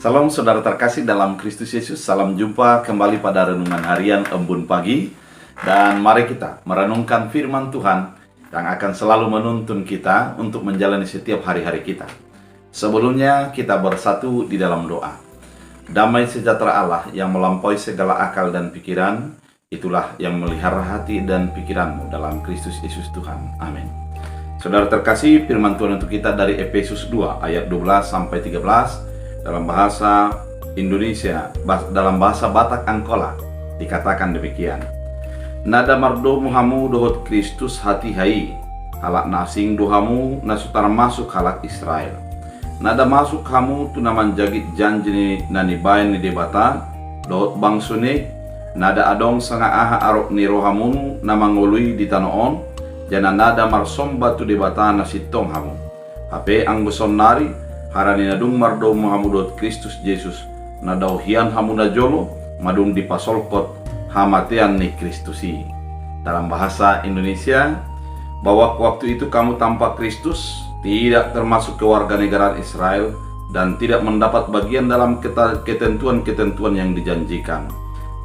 Salam saudara terkasih dalam Kristus Yesus. Salam jumpa kembali pada renungan harian Embun Pagi. Dan mari kita merenungkan firman Tuhan yang akan selalu menuntun kita untuk menjalani setiap hari-hari kita. Sebelumnya kita bersatu di dalam doa. Damai sejahtera Allah yang melampaui segala akal dan pikiran, itulah yang melihara hati dan pikiranmu dalam Kristus Yesus Tuhan. Amin. Saudara terkasih, firman Tuhan untuk kita dari Efesus 2 ayat 12 sampai 13 dalam bahasa Indonesia, dalam bahasa Batak Angkola dikatakan demikian. Nada mardomu hamu dohot Kristus hati hai, halak nasing dohamu nasutar masuk halak Israel. Nada masuk hamu tu naman jagit janji nani bayan ni debata dohot bangsune, nada adong sanga aha arok ni rohamu namangului di tanoon, jana nada marsomba tu debata nasitong hamu. Hape anggoson nari harani nadung mardo mahamudot Kristus Yesus nadau hian hamuna jolo madung dipasolkot hamatean ni Kristusi. Dalam bahasa Indonesia, bahwa waktu itu kamu tanpa Kristus tidak termasuk kewarganegaraan Israel dan tidak mendapat bagian dalam ketentuan-ketentuan yang dijanjikan,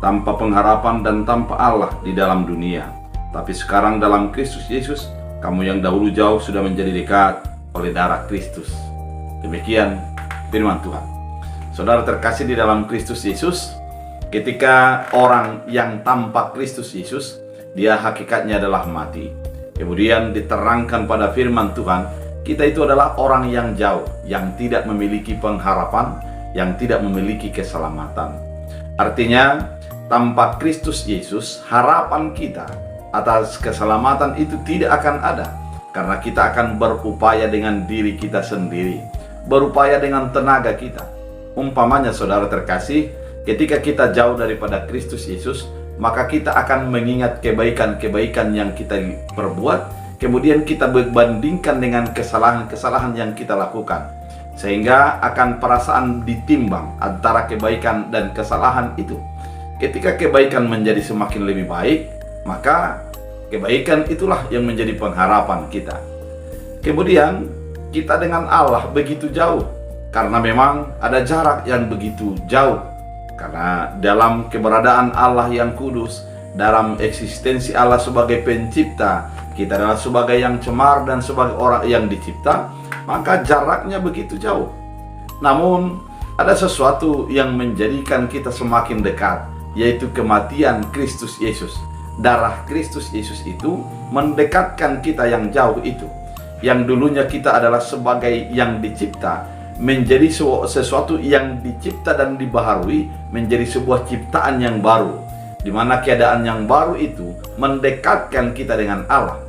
tanpa pengharapan dan tanpa Allah di dalam dunia. Tapi sekarang dalam Kristus Yesus, kamu yang dahulu jauh sudah menjadi dekat oleh darah Kristus. Demikian firman Tuhan. Saudara terkasih di dalam Kristus Yesus, ketika orang yang tanpa Kristus Yesus, dia hakikatnya adalah mati. Kemudian diterangkan pada firman Tuhan, kita itu adalah orang yang jauh, yang tidak memiliki pengharapan, yang tidak memiliki keselamatan. Artinya, tanpa Kristus Yesus, harapan kita atas keselamatan itu tidak akan ada, karena kita akan berupaya dengan diri kita sendiri, berupaya dengan tenaga kita. Umpamanya saudara terkasih, ketika kita jauh daripada Kristus Yesus, maka kita akan mengingat kebaikan-kebaikan yang kita perbuat, kemudian kita berbandingkan dengan kesalahan-kesalahan yang kita lakukan, sehingga akan perasaan ditimbang antara kebaikan dan kesalahan itu. Ketika kebaikan menjadi semakin lebih baik, maka kebaikan itulah yang menjadi pengharapan kita. Kemudian kita dengan Allah begitu jauh, karena memang ada jarak yang begitu jauh. Karena dalam keberadaan Allah yang kudus, dalam eksistensi Allah sebagai pencipta, kita adalah sebagai yang cemar dan sebagai orang yang dicipta, maka jaraknya begitu jauh. Namun ada sesuatu yang menjadikan kita semakin dekat, yaitu kematian Kristus Yesus. Darah Kristus Yesus itu mendekatkan kita yang jauh itu. Yang dulunya kita adalah sebagai yang dicipta, menjadi sesuatu yang dicipta dan dibaharui, menjadi sebuah ciptaan yang baru, di mana keadaan yang baru itu mendekatkan kita dengan Allah.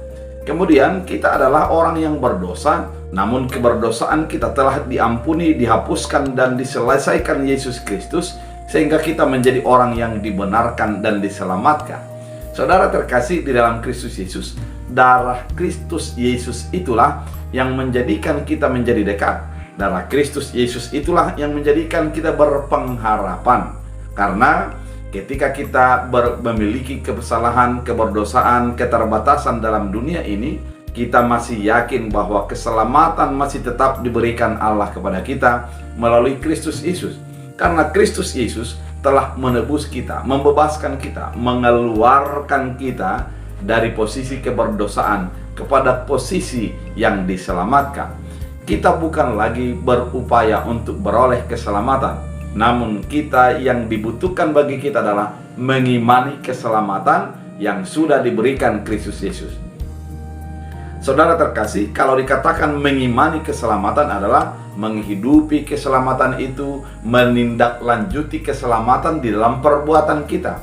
Kemudian kita adalah orang yang berdosa, namun keberdosaan kita telah diampuni, dihapuskan dan diselesaikan Yesus Kristus, sehingga kita menjadi orang yang dibenarkan dan diselamatkan. Saudara terkasih di dalam Kristus Yesus, darah Kristus Yesus itulah yang menjadikan kita menjadi dekat. Darah Kristus Yesus itulah yang menjadikan kita berpengharapan. Karena ketika kita memiliki kesalahan, keberdosaan, keterbatasan dalam dunia ini, kita masih yakin bahwa keselamatan masih tetap diberikan Allah kepada kita melalui Kristus Yesus. Karena Kristus Yesus telah menebus kita, membebaskan kita, mengeluarkan kita dari posisi keberdosaan kepada posisi yang diselamatkan. Kita bukan lagi berupaya untuk beroleh keselamatan, namun kita yang dibutuhkan bagi kita adalah mengimani keselamatan yang sudah diberikan Kristus Yesus. Saudara terkasih, kalau dikatakan mengimani keselamatan adalah menghidupi keselamatan itu, menindaklanjuti keselamatan di dalam perbuatan kita,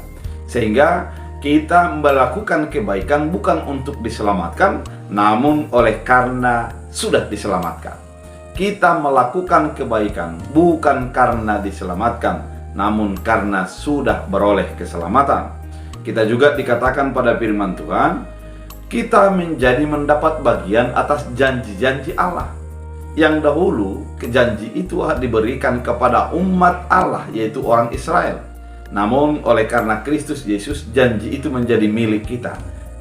sehingga kita melakukan kebaikan bukan untuk diselamatkan, namun oleh karena sudah diselamatkan. Kita melakukan kebaikan bukan karena diselamatkan, namun karena sudah beroleh keselamatan. Kita juga dikatakan pada firman Tuhan, kita mendapat bagian atas janji-janji Allah. Yang dahulu janji itu diberikan kepada umat Allah, yaitu orang Israel. Namun oleh karena Kristus Yesus, janji itu menjadi milik kita.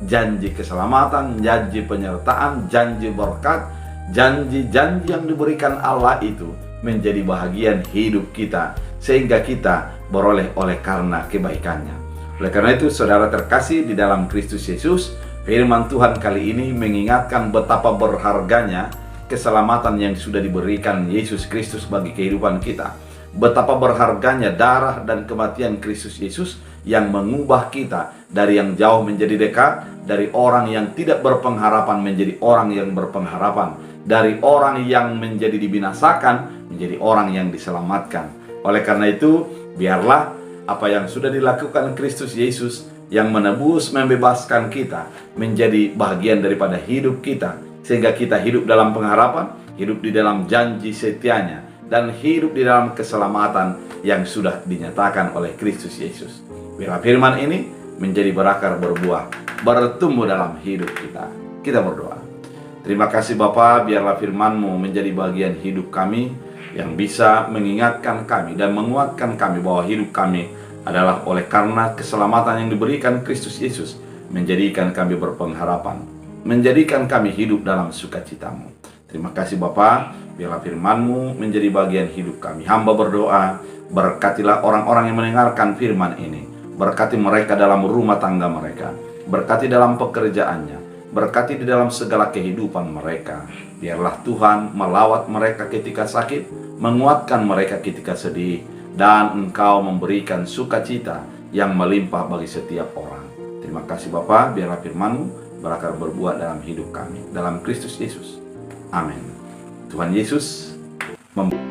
Janji keselamatan, janji penyertaan, janji berkat, janji-janji yang diberikan Allah itu menjadi bahagian hidup kita, sehingga kita beroleh oleh karena kebaikannya. Oleh karena itu, saudara terkasih di dalam Kristus Yesus, firman Tuhan kali ini mengingatkan betapa berharganya keselamatan yang sudah diberikan Yesus Kristus bagi kehidupan kita. Betapa berharganya darah dan kematian Kristus Yesus yang mengubah kita dari yang jauh menjadi dekat, dari orang yang tidak berpengharapan menjadi orang yang berpengharapan, dari orang yang menjadi dibinasakan menjadi orang yang diselamatkan. Oleh karena itu, biarlah apa yang sudah dilakukan Kristus Yesus yang menebus, membebaskan kita menjadi bagian daripada hidup kita, sehingga kita hidup dalam pengharapan, hidup di dalam janji setianya, dan hidup di dalam keselamatan yang sudah dinyatakan oleh Kristus Yesus. Biarlah firman ini menjadi berakar, berbuah, bertumbuh dalam hidup kita. Kita berdoa. Terima kasih Bapa, biarlah firman-Mu menjadi bagian hidup kami yang bisa mengingatkan kami dan menguatkan kami bahwa hidup kami adalah oleh karena keselamatan yang diberikan Kristus Yesus, menjadikan kami berpengharapan, menjadikan kami hidup dalam sukacita-Mu. Terima kasih Bapa, biarlah firman-Mu menjadi bagian hidup kami. Hamba berdoa, berkatilah orang-orang yang mendengarkan firman ini. Berkati mereka dalam rumah tangga mereka, berkati dalam pekerjaannya, berkati di dalam segala kehidupan mereka. Biarlah Tuhan melawat mereka ketika sakit, menguatkan mereka ketika sedih, dan Engkau memberikan sukacita yang melimpah bagi setiap orang. Terima kasih Bapa, biarlah firman-Mu berakar berbuah dalam hidup kami. Dalam Kristus Yesus. Amin. Tuhan Yesus memberkati.